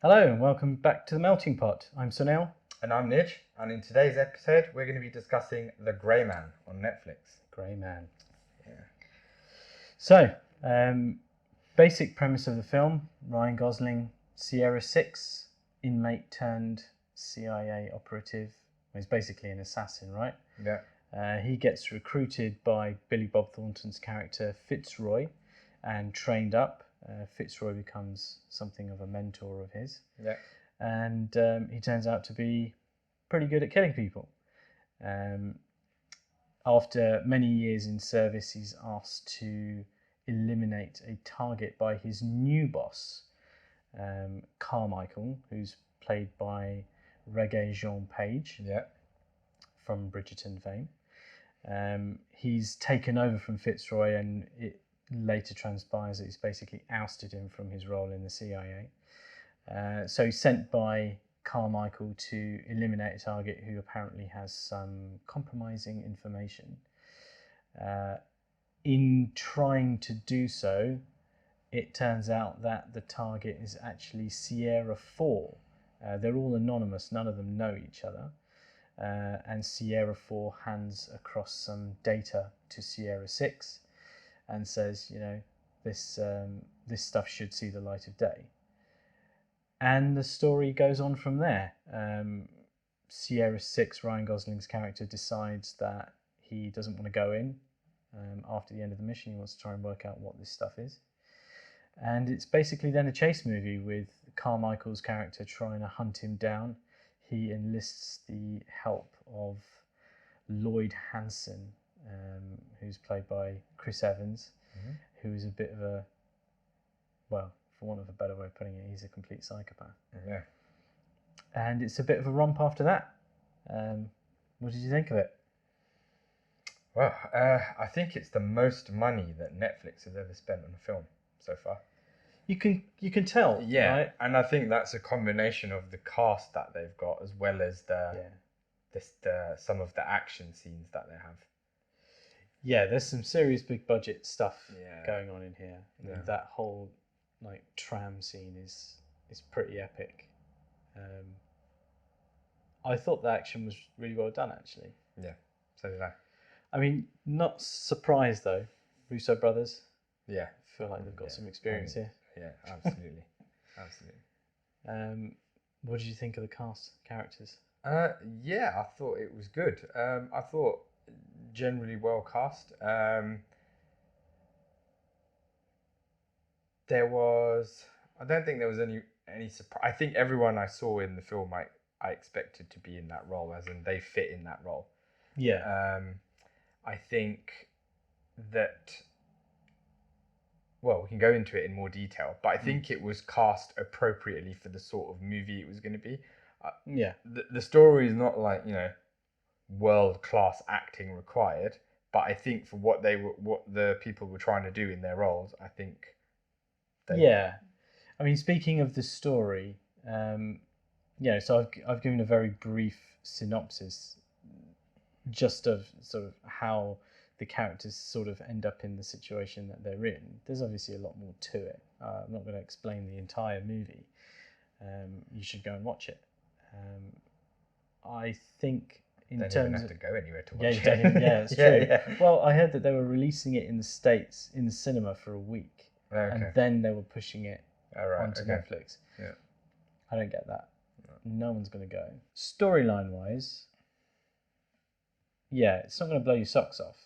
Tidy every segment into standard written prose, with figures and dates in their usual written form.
Hello and welcome back to the Melting Pot. I'm Sunil. And I'm Nij, and in today's episode we're going to be discussing The Grey Man on Netflix. Grey Man. Yeah. So, basic premise of the film, Ryan Gosling, Sierra 6, inmate turned CIA operative. He's basically an assassin, right? Yeah. He gets recruited by Billy Bob Thornton's character Fitzroy and trained up. Fitzroy becomes something of a mentor of his. Yeah. And he turns out to be pretty good at killing people. After many years in service, he's asked to eliminate a target by his new boss, Carmichael, who's played by Regé-Jean Page from Bridgerton fame. He's taken over from Fitzroy, and it later transpires that he's basically ousted him from his role in the CIA. So he's sent by Carmichael to eliminate a target who apparently has some compromising information. In trying to do so, it turns out that the target is actually Sierra 4. They're all anonymous, none of them know each other. And Sierra 4 hands across some data to Sierra 6 and says, this stuff should see the light of day. And the story goes on from there. Sierra 6, Ryan Gosling's character, decides that he doesn't want to go in after the end of the mission. He wants to try and work out what this stuff is. And it's basically then a chase movie with Carmichael's character trying to hunt him down. He enlists the help of Lloyd Hansen, who's played by Chris Evans, who is a bit of a, well, for want of a better way of putting it, he's a complete psychopath. Yeah. And it's a bit of a romp after that. What did you think of it? Well, I think it's the most money that Netflix has ever spent on a film so far. You can tell, yeah, right? And I think that's a combination of the cast that they've got, as well as some of the action scenes that they have. Yeah, there's some serious big budget stuff going on in here. Yeah. That whole tram scene is pretty epic. I thought the action was really well done, actually. Yeah, so did I. I mean, not surprised though. Russo brothers. Yeah, I feel like they've got some experience here. Yeah, absolutely, absolutely. What did you think of the cast characters? Yeah, I thought it was good. I thought generally well cast. I don't think there was any surprise. I think everyone I saw in the film, I expected to be in that role, as in they fit in that role. Yeah. I think that, well, we can go into it in more detail, but I think it was cast appropriately for the sort of movie it was going to be. Yeah. The story is not world-class acting required, but I think for what the people were trying to do in their roles, I think yeah. I mean, speaking of the story, so I've given a very brief synopsis just of sort of how the characters sort of end up in the situation that they're in. There's obviously a lot more to it. I'm not going to explain the entire movie. You should go and watch it. I think in don't terms even have of, to go anywhere to watch it. Yeah, it's true. Yeah. Well, I heard that they were releasing it in the States in the cinema for a week, and then they were pushing it onto Netflix. Yeah, I don't get that. No one's going to go. Storyline wise, yeah, it's not going to blow your socks off.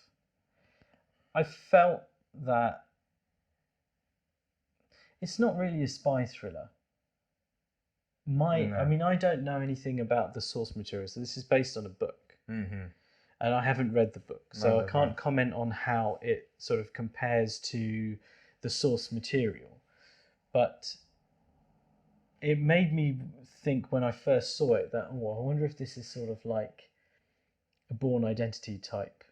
I felt that it's not really a spy thriller. I mean, I don't know anything about the source material, so this is based on a book. Mm-hmm. And I haven't read the book, so I can't comment on how it sort of compares to the source material. But it made me think when I first saw it that, I wonder if this is sort of like a Bourne Identity type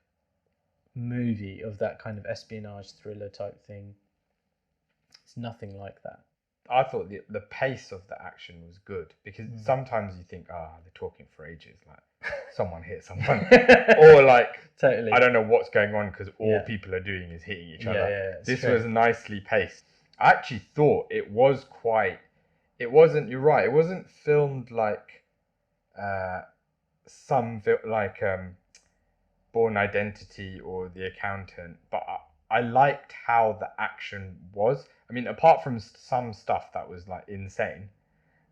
movie of that kind of espionage thriller type thing. It's nothing like that. I thought the pace of the action was good, because sometimes you think, they're talking for ages, like someone hit someone, or totally. I don't know what's going on because all people are doing is hitting each other. Yeah, this was nicely paced. I actually thought it was quite it wasn't. You're right. It wasn't filmed like like Born Identity or The Accountant, but I liked how the action was. I mean, apart from some stuff that was like insane,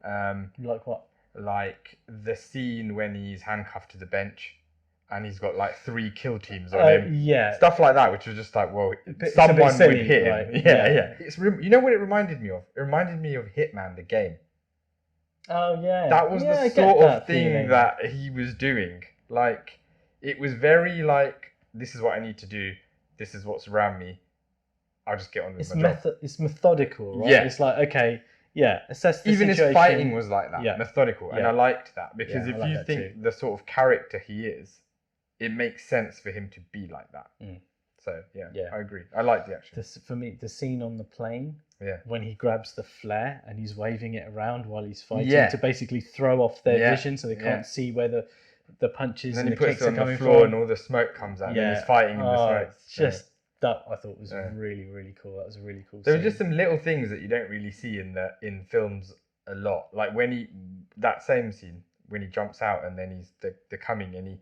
Like what? like the scene when he's handcuffed to the bench and he's got like 3 kill teams on him. Yeah. Stuff like that, which was just like, well, It's someone silly, would hit him. like, Yeah. You know what it reminded me of? It reminded me of Hitman, the game. Oh yeah. That was I the get sort that of thing feeling. that he was doing. Like, it was very like, this is what I need to do. This is what's around me. I'll just get on with my job. It's methodical, right? Yeah. It's like, okay, assess the Even situation. his fighting was like that, Yeah. methodical, and Yeah. I liked that because Yeah, I if like you that think too. the sort of character he is, it makes sense for him to be like that. So Yeah. I agree. I like the action. For me, the scene on the plane, Yeah. when he grabs the flare and he's waving it around while he's fighting Yeah. to basically throw off their Yeah. vision so they Yeah. can't see where the punches And then and he the puts kicks it are on the coming floor from. and all the smoke comes out. And Yeah. then he's fighting in the smoke. It's just that I thought was Yeah. really, really cool. That was a really cool There scene. were just some little things that you don't really see in films a lot. Like when that same scene when he jumps out and then they're coming and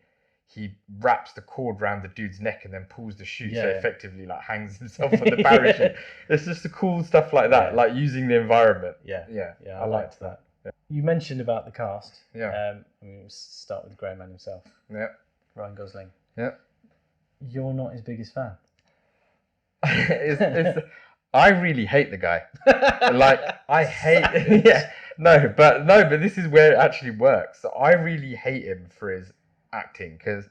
he wraps the cord around the dude's neck and then pulls the chute, so effectively like hangs himself on the parachute. It's just the cool stuff like that, like using the environment. Yeah, I liked that. Yeah. You mentioned about the cast. Yeah. I mean, we'll start with the Grey Man himself. Yeah. Ryan Gosling. Yeah. You're not his biggest fan. I really hate the guy. Like, I hate. But this is where it actually works. So I really hate him for his acting because,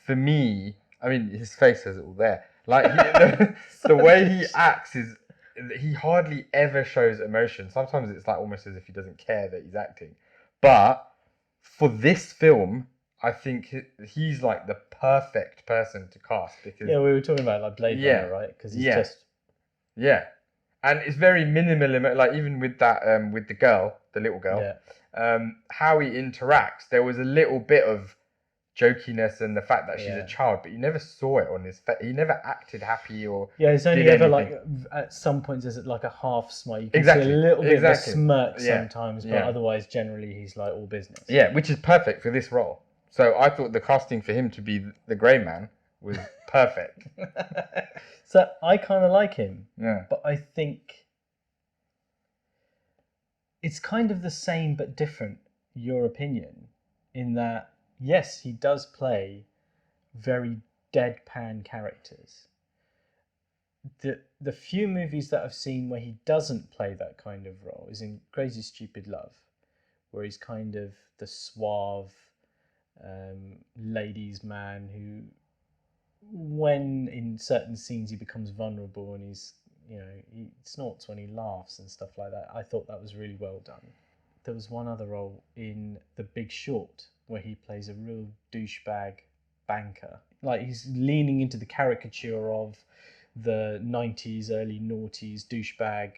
for me, I mean, his face has it all there. Like the way he acts is, he hardly ever shows emotion. Sometimes it's like almost as if he doesn't care that he's acting. But for this film, I think he's like the perfect person to cast because we were talking about like Blade Runner, right? Because he's just and it's very minimal. Like even with that with the girl, the little girl, how he interacts, there was a little bit of jokiness and the fact that she's a child, but you never saw it on his face. He never acted happy or it's only ever like at some points there's like a half smile. You can see a little bit of a smirk sometimes, but otherwise generally he's like all business. Which is perfect for this role. So I thought the casting for him to be the Grey Man was perfect. So I kind of like him, but I think it's kind of the same but different, your opinion, in that yes, he does play very deadpan characters. The few movies that I've seen where he doesn't play that kind of role is in Crazy Stupid Love, where he's kind of the suave ladies' man who, when in certain scenes he becomes vulnerable and he snorts when he laughs and stuff like that. I thought that was really well done. There was one other role in The Big Short where he plays a real douchebag banker. Like he's leaning into the caricature of the 90s, early noughties douchebag,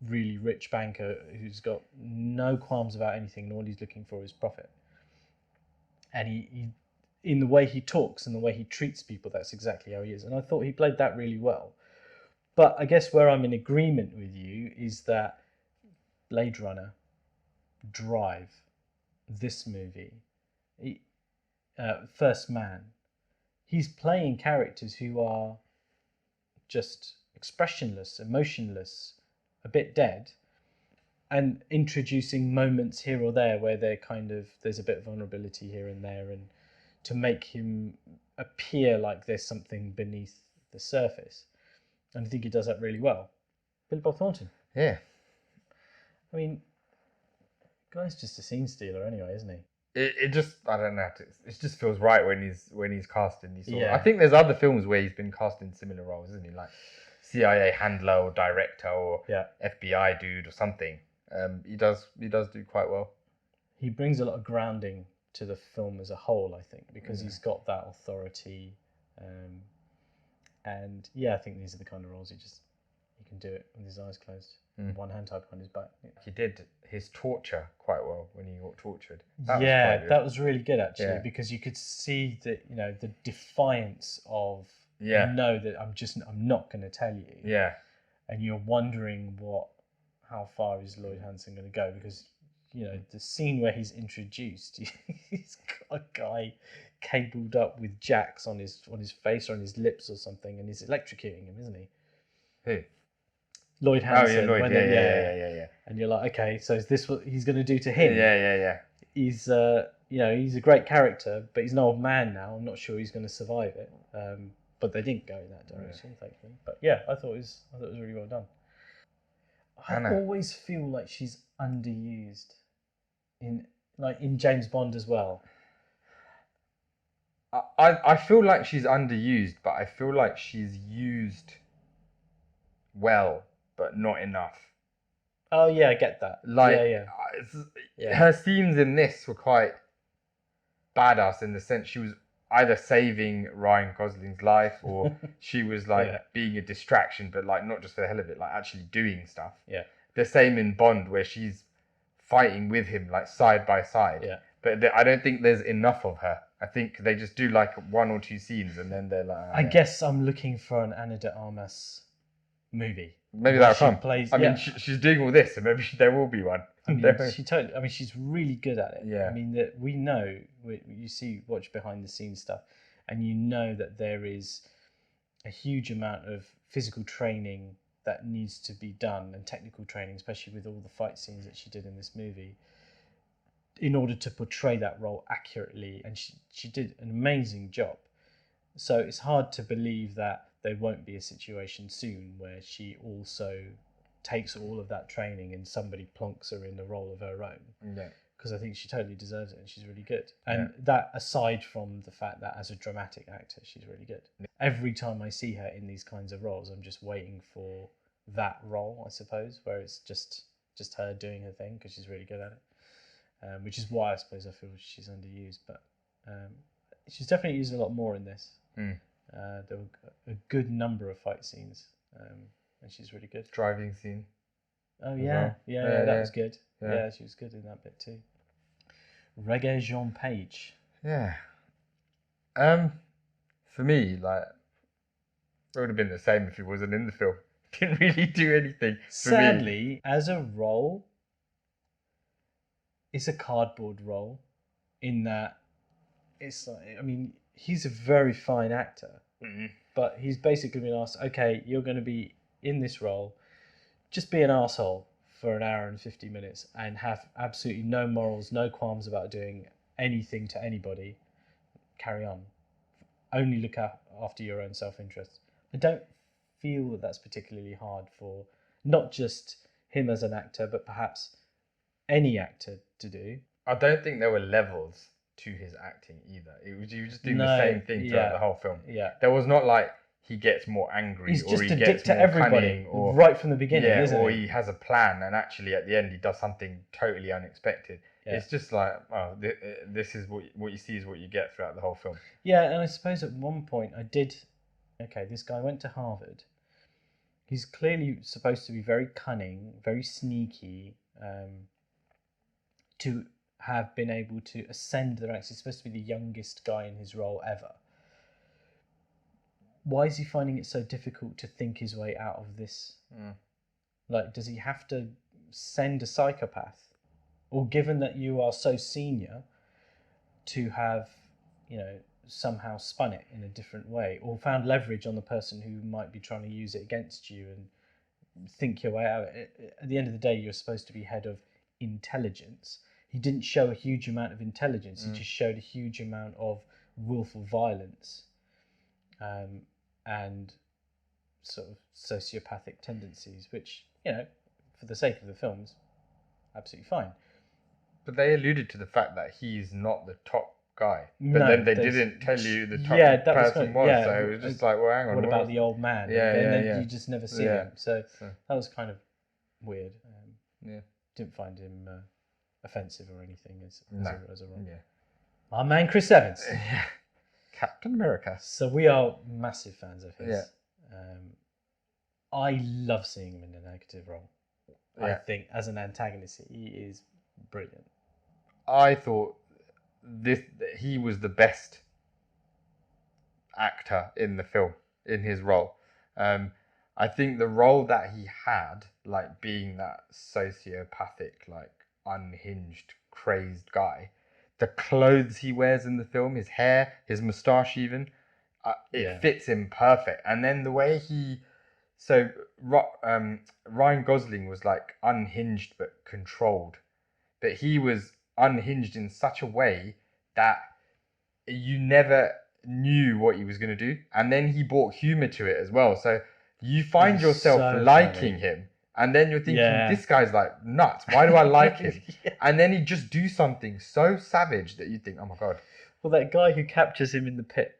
really rich banker who's got no qualms about anything and all he's looking for is profit. And he in the way he talks and the way he treats people, that's exactly how he is. And I thought he played that really well. But I guess where I'm in agreement with you is that Blade Runner, Drive, this movie, First Man, he's playing characters who are just expressionless, emotionless, a bit dead, and introducing moments here or there where they're there's a bit of vulnerability here and there, and to make him appear like there's something beneath the surface. And I think he does that really well. Billy Bob Thornton. Yeah. I mean, guy's just a scene stealer anyway, isn't he? It just, I don't know, it just feels right when he's cast in these. Yeah. I think there's other films where he's been cast in similar roles, isn't he? Like CIA handler or director or FBI dude or something. He does do quite well. He brings a lot of grounding to the film as a whole, I think, because he's got that authority. And I think these are the kind of roles he can do it with his eyes closed. One hand tied behind his back. He did his torture quite well when he got tortured. That was really good actually, because you could see that the defiance of no, that I'm not going to tell you. Yeah. And you're wondering what how far is Lloyd Hansen going to go, because the scene where he's introduced, he's got a guy cabled up with jacks on his face or on his lips or something, and he's electrocuting him, isn't he? Who? Lloyd Hansen. Oh yeah, Lloyd. when Yeah. And you're like, okay, so is this what he's going to do to him? Yeah. He's he's a great character, but he's an old man now. I'm not sure he's going to survive it. But they didn't go in that direction, thankfully. But yeah, I thought it was really well done. I always feel like she's underused in James Bond as well. I feel like she's underused, but I feel like she's used well, but not enough. Oh yeah, I get that. Her scenes in this were quite badass in the sense she was either saving Ryan Gosling's life, or she was being a distraction, but not just for the hell of it, actually doing stuff. Yeah. The same in Bond, where she's fighting with him side by side. Yeah. But I don't think there's enough of her. I think they just do one or two scenes and then they're like. I guess I'm looking for an Ana de Armas movie. Maybe that'll come. I mean, she's doing all this, so maybe there will be one. She's really good at it. Yeah. I mean, that we know. Watch behind the scenes stuff, and you know that there is a huge amount of physical training that needs to be done, and technical training, especially with all the fight scenes that she did in this movie, in order to portray that role accurately. And she did an amazing job. So it's hard to believe that there won't be a situation soon where she also takes all of that training and somebody plonks her in the role of her own. Yeah. Because I think she totally deserves it, and she's really good. And that, aside from the fact that as a dramatic actor, she's really good. Yeah. Every time I see her in these kinds of roles, I'm just waiting for that role, I suppose, where it's just her doing her thing, because she's really good at it. Which is why I suppose I feel she's underused. But she's definitely used a lot more in this. Mm. There were a good number of fight scenes, and she's really good. Driving scene. Oh yeah, well. That was good. Yeah. Yeah, she was good in that bit too. Reggae Jean Page. Yeah. For me, it would have been the same if he wasn't in the film. Didn't really do anything. Sadly, as a role, it's a cardboard role, in that it's he's a very fine actor, but he's basically been asked, okay, you're going to be in this role, just be an arsehole for an hour and 50 minutes and have absolutely no morals, no qualms about doing anything to anybody. Carry on. Only look after your own self-interest. I don't feel that that's particularly hard for not just him as an actor, but perhaps any actor to do. I don't think there were levels to his acting either. He was just doing the same thing throughout the whole film. Yeah. There was not he gets more angry, he's or just he a gets dick to more everybody cunning, or right from the beginning, isn't or he? he has a plan and actually at the end he does something totally unexpected. Yeah. It's just this is what you see is what you get throughout the whole film. Yeah, and I suppose at one point this guy went to Harvard. He's clearly supposed to be very cunning, very sneaky, to have been able to ascend the ranks. He's supposed to be the youngest guy in his role ever. Why is he finding it so difficult to think his way out of this? Does he have to send a psychopath? Or given that you are so senior, to have, somehow spun it in a different way, or found leverage on the person who might be trying to use it against you, and think your way out. At the end of the day, you're supposed to be head of intelligence. He didn't show a huge amount of intelligence. He just showed a huge amount of willful violence, and sort of sociopathic tendencies, which, for the sake of the films, absolutely fine. But they alluded to the fact that he's not the top guy. But then they didn't tell you the top person was. So it was just hang on. What about the old man? Then you just never see him. So that was kind of weird. Didn't find him offensive or anything as a role. Yeah. Our man Chris Evans. Captain America. So we are massive fans of his. Yeah. I love seeing him in a negative role. Yeah. I think as an antagonist, he is brilliant. I thought he was the best actor in the film, in his role. I think the role that he had, like being that sociopathic, like unhinged, crazed guy, the clothes he wears in the film, his hair, his moustache, even, it fits him perfect. And then the way so Ryan Gosling was like unhinged but controlled, but he was unhinged in such a way that you never knew what he was going to do, and then he brought humor to it as well. So you find yourself so liking funny. him, and then you're thinking, Yeah. this guy's like nuts. Why do I like him? Yeah. And then he just do something so savage that you think, oh my god. Well, that guy who captures him in the pit,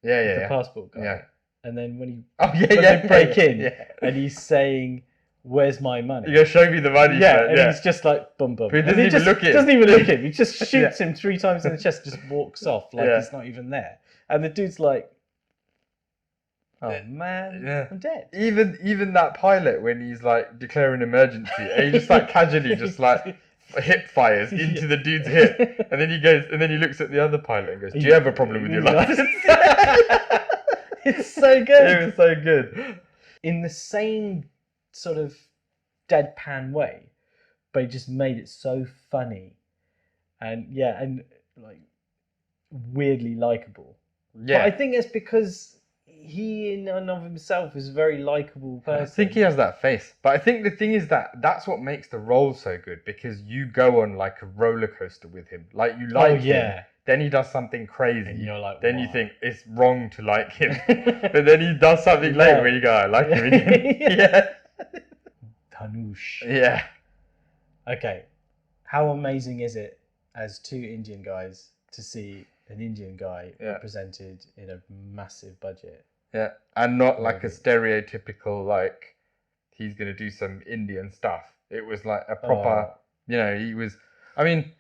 Yeah, the passport guy, yeah. and then when they break in, and he's saying, "Where's my money?" You gotta show me the money. Yeah, and he's just like bum bum. But he And doesn't even look at him. Doesn't even look at him. He just shoots him 3 times in the chest, just walks off like Yeah. he's not even there. And the dude's like, "Oh man, I'm dead." Even that pilot, when he's like declaring emergency, and he just like casually just like hip fires into the dude's hip, and then he looks at the other pilot and goes, "Do you have a problem with your license?" It's so good. It was so good. In the same sort of deadpan way, but he just made it so funny, and like weirdly likable. Yeah, But I think it's because he in and of himself is a very likable person. I think he has that face. But I think the thing is that's what makes the role so good, because you go on like a roller coaster with him. Like you like him, then he does something crazy, and you're like, then wow. you think it's wrong to like him. But then he does something later where you go, I like him again. Yeah. Dhanush. Yeah. Okay. How amazing is it as 2 Indian guys to see an Indian guy represented in a massive budget? Yeah. And not like a stereotypical, like, he's going to do some Indian stuff. It was like a proper, he was, I mean,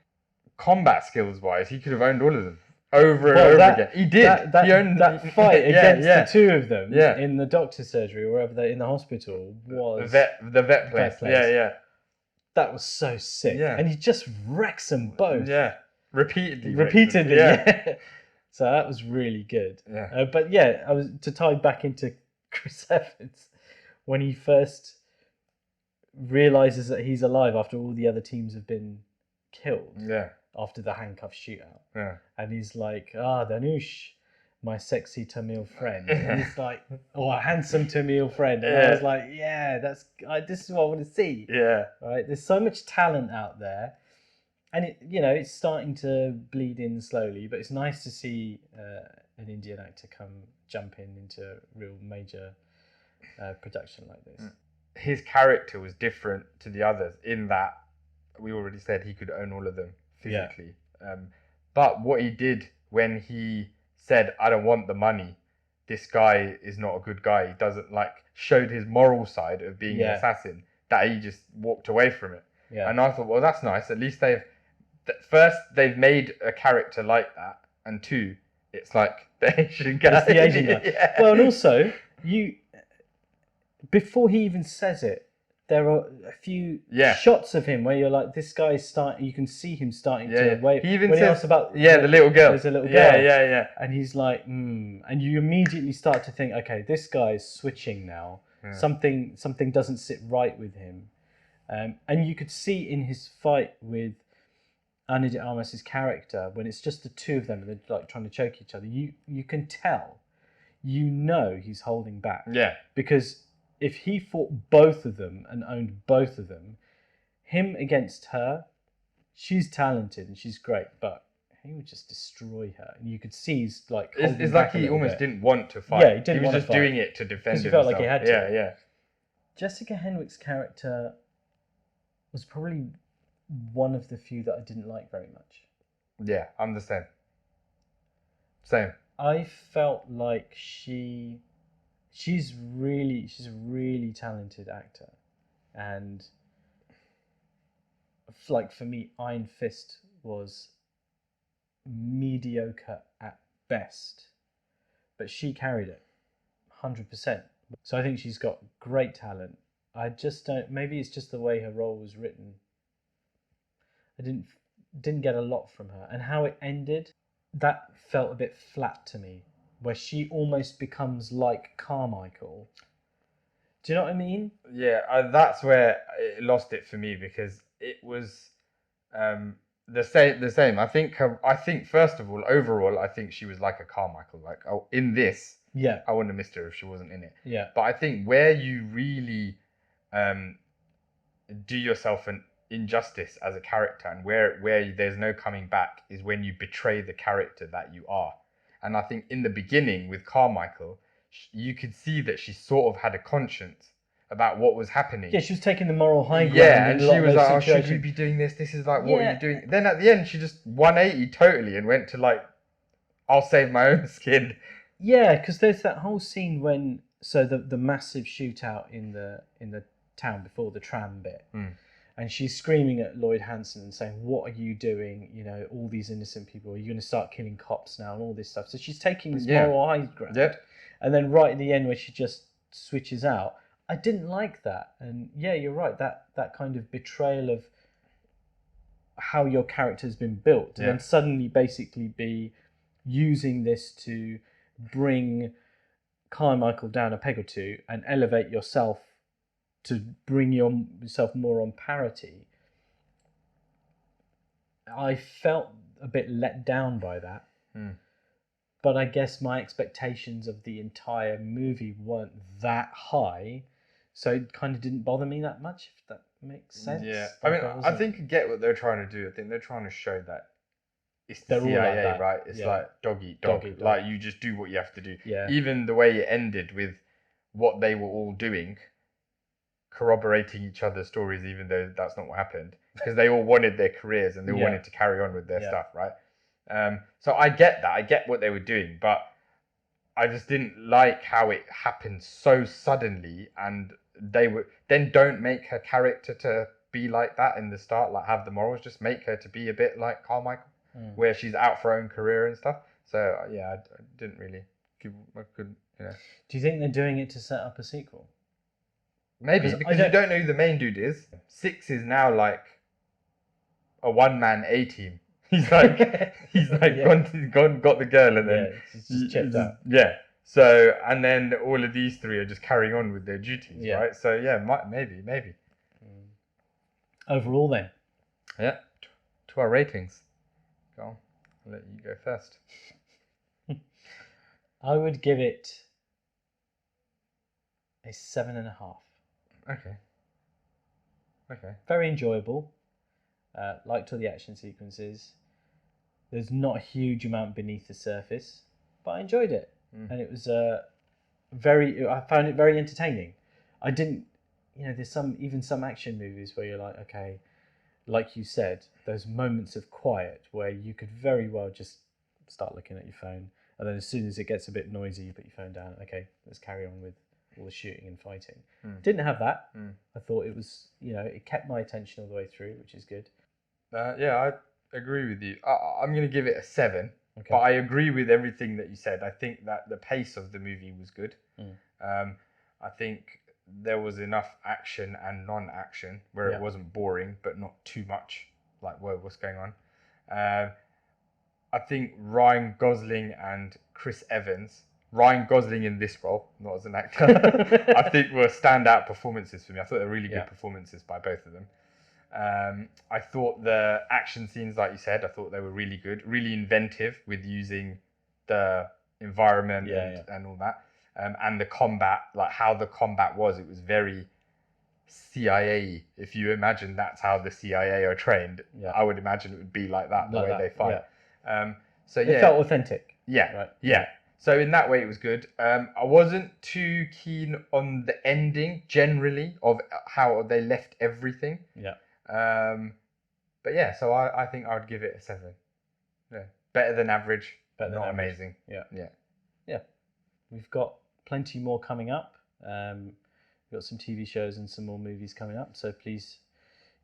combat skills wise, he could have owned all of them over and over again. He did. He owned that fight against the 2 of them Yeah. in the doctor's surgery or wherever they're in the hospital was the vet place. Yeah. That was so sick. Yeah. And he just wrecks them both. Yeah. Repeatedly. Yeah. So that was really good. Yeah. But I was to tie back into Chris Evans when he first realizes that he's alive after all the other teams have been killed. Yeah. After the handcuff shootout. Yeah. And he's like, Dhanush, my sexy Tamil friend. And he's like, a handsome Tamil friend. And I was like, this is what I want to see. Yeah. Right. There's so much talent out there. And it's starting to bleed in slowly, but it's nice to see an Indian actor jump into a real major production like this. His character was different to the others in that we already said he could own all of them physically. Yeah. But what he did when he said, "I don't want the money," this guy is not a good guy. He doesn't showed his moral side of being an assassin, that he just walked away from it. Yeah. And I thought, well, that's nice. At least they've made a character like that, and 2, it's like the Asian guy. It's the Asian guy. Yeah. Well, and also before he even says it, there are a few shots of him where you're like, this guy's starting. You can see him starting to wave. He even when says, he asks about the little girl. There's a little girl. Yeah. And he's like, and you immediately start to think, okay, this guy's switching now. Yeah. Something doesn't sit right with him, and you could see in his fight with Ana de Armas's character, when it's just the 2 of them and they're like trying to choke each other, you can tell, he's holding back. Yeah. Because if he fought both of them and owned both of them, him against her, she's talented and she's great, but he would just destroy her. And you could see he's like... It's like he almost didn't want to fight. Yeah, he didn't want to fight. He was just doing it to defend himself. He felt like he had to. Yeah. Jessica Henwick's character was probably one of the few that I didn't like very much. Yeah, I'm the same. Same. I felt like she's a really talented actor, and for me, Iron Fist was mediocre at best, but she carried it 100%. So I think she's got great talent. I just don't. Maybe it's just the way her role was written. I didn't get a lot from her, and how it ended, that felt a bit flat to me, where she almost becomes like Carmichael. Do you know what I mean? Yeah, that's where it lost it for me, because it was the same. The same. I think first of all, overall, I think she was like a Carmichael. Like, oh, in this, Yeah. I wouldn't have missed her if she wasn't in it. Yeah. But I think where you really do yourself an injustice as a character, and where there's no coming back, is when you betray the character that you are. And I think in the beginning with Carmichael, you could see that she sort of had a conscience about what was happening. Yeah, she was taking the moral high ground. Yeah, in and a lot she of was those like, "Oh, should we situations. be doing this? This is like, what are Yeah. you doing?" Then at the end, she just 180 totally and went to like, "I'll save my own skin." Yeah, because there's that whole scene when the massive shootout in the town before the tram bit, and she's screaming at Lloyd Hansen and saying, "What are you doing? You know, all these innocent people. Are you going to start killing cops now and all this stuff?" So she's taking this moral high ground. Yep. And then right at the end, where she just switches out, I didn't like that. And yeah, you're right. That kind of betrayal of how your character's been built, and then suddenly basically be using this to bring Carmichael down a peg or two and elevate yourself to bring yourself more on parity. I felt a bit let down by that. But I guess my expectations of the entire movie weren't that high, so it kind of didn't bother me that much, if that makes sense. Yeah, Like, I think I get what they're trying to do. I think they're trying to show that it's the They're all like CIA, that. right? It's Yeah. like dog eat dog. Dog eat dog. Like, you just do what you have to do. Yeah. Even the way it ended with what they were all doing, corroborating each other's stories, even though that's not what happened, because they all wanted their careers and they all wanted to carry on with their stuff, right? So I get that. I get what they were doing, but I just didn't like how it happened so suddenly, and then don't make her character to be like that in the start, like have the morals. Just make her to be a bit like Carmichael, where she's out for her own career and stuff. So yeah, I didn't really give. I couldn't, you know. Do you think they're doing it to set up a sequel? Maybe because you don't know who the main dude is. 6 is now like a one-man A team. He's like gone, got the girl, and then just checked out. Yeah. So, and then all of these 3 are just carrying on with their duties, right? So yeah, maybe. Overall, then. Yeah. To our ratings. Go on. I'll let you go first. I would give it a 7.5. Okay. Very enjoyable. Liked all the action sequences. There's not a huge amount beneath the surface, but I enjoyed it, and it was I found it very entertaining. I didn't, there's some action movies where you're like, okay, like you said, those moments of quiet where you could very well just start looking at your phone, and then as soon as it gets a bit noisy, you put your phone down. Okay, let's carry on with all the shooting and fighting. Didn't have that. I thought it was, it kept my attention all the way through, which is good. Yeah, I agree with you. I'm going to give it a 7, but I agree with everything that you said. I think that the pace of the movie was good. I think there was enough action and non-action where it wasn't boring, but not too much. Like, whoa, what's going on? I think Ryan Gosling and Chris Evans, Ryan Gosling in this role, not as an actor, I think were standout performances for me. I thought they were really good performances by both of them. I thought the action scenes, like you said, I thought they were really good, really inventive with using the environment and all that. And the combat, like how the combat was, it was very CIA. If you imagine that's how the CIA are trained, I would imagine it would be like that, the way they fight. So it felt authentic. Yeah. So in that way, it was good. I wasn't too keen on the ending generally of how they left everything. But yeah, so I think I would give it a 7. Yeah, better than average, but not amazing. Yeah. We've got plenty more coming up. We've got some TV shows and some more movies coming up, so please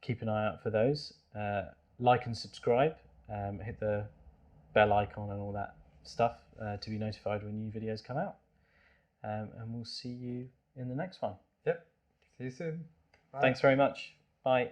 keep an eye out for those. Like and subscribe. Hit the bell icon and all that stuff to be notified when new videos come out. And we'll see you in the next one. Yep. See you soon. Bye. Thanks very much. Bye.